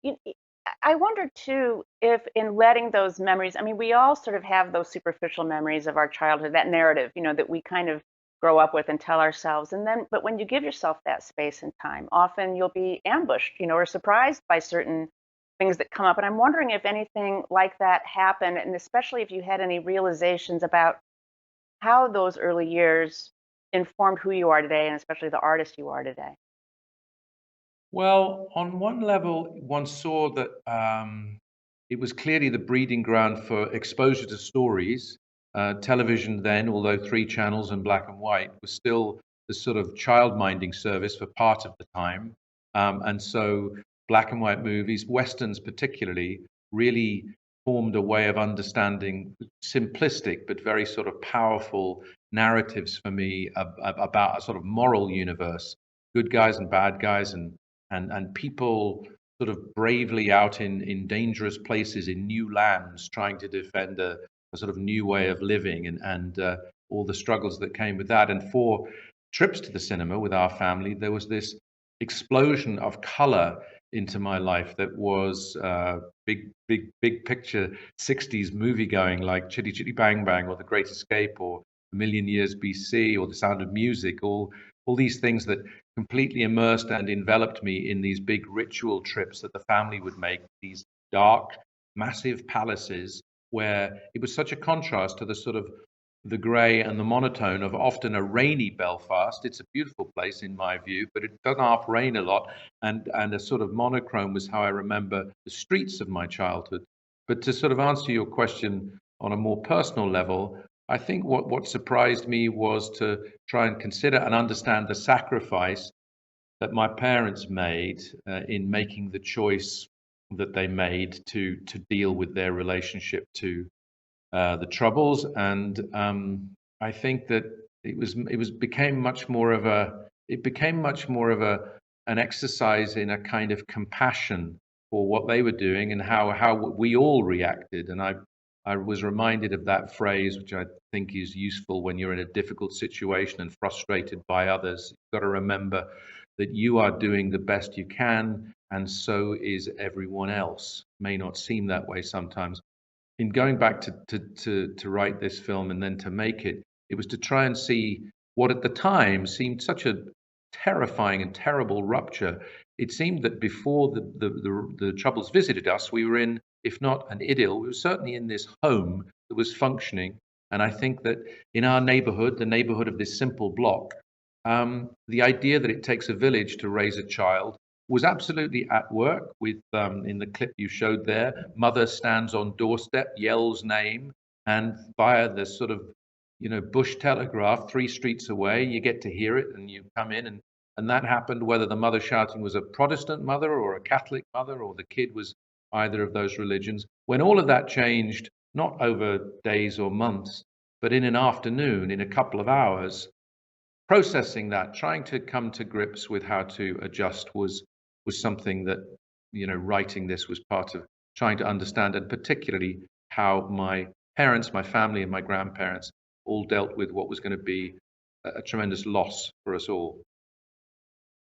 You I wonder too if in letting those memories, I mean, we all sort of have those superficial memories of our childhood, that narrative, that we kind of grow up with and tell ourselves. And then, but when you give yourself that space and time, often you'll be ambushed, or surprised by certain things that come up. And I'm wondering if anything like that happened, and especially if you had any realizations about how those early years informed who you are today, and especially the artist you are today. Well, on one level, one saw that it was clearly the breeding ground for exposure to stories. Television then, although three channels and black and white, was still the sort of child-minding service for part of the time. And so black and white movies, westerns particularly, really formed a way of understanding simplistic but very sort of powerful narratives for me about a sort of moral universe, good guys and bad guys, and people sort of bravely out in dangerous places in new lands trying to defend a sort of new way of living, and all the struggles that came with that. And for trips to the cinema with our family, there was this explosion of color into my life that was big picture 60s movie going, like Chitty Chitty Bang Bang or The Great Escape or A Million Years BC or The Sound of Music, all these things that completely immersed and enveloped me in these big ritual trips that the family would make, these dark, massive palaces where it was such a contrast to the sort of the grey and the monotone of often a rainy Belfast. It's a beautiful place in my view, but it doesn't half rain a lot, and a sort of monochrome was how I remember the streets of my childhood. But to sort of answer your question on a more personal level, I think what surprised me was to try and consider and understand the sacrifice that my parents made in making the choice that they made to deal with their relationship to the troubles. And I think that it became much more of a an exercise in a kind of compassion for what they were doing and how we all reacted. And I was reminded of that phrase, which I think is useful when you're in a difficult situation and frustrated by others. You've got to remember that you are doing the best you can, and so is everyone else. May not seem that way sometimes. In going back to write this film and then to make it, it was to try and see what at the time seemed such a terrifying and terrible rupture. It seemed that before the troubles visited us, we were in, if not an idyll, we were certainly in this home that was functioning. And I think that in our neighborhood, the neighborhood of this simple block, the idea that it takes a village to raise a child was absolutely at work with, in the clip you showed there, mother stands on doorstep, yells name, and via the sort of, bush telegraph 3 streets away, you get to hear it and you come in, and that happened whether the mother shouting was a Protestant mother or a Catholic mother or the kid was either of those religions. When all of that changed, not over days or months, but in an afternoon, in a couple of hours, processing that, trying to come to grips with how to adjust was something that, writing this was part of trying to understand, and particularly how my parents, my family, and my grandparents all dealt with what was going to be a tremendous loss for us all.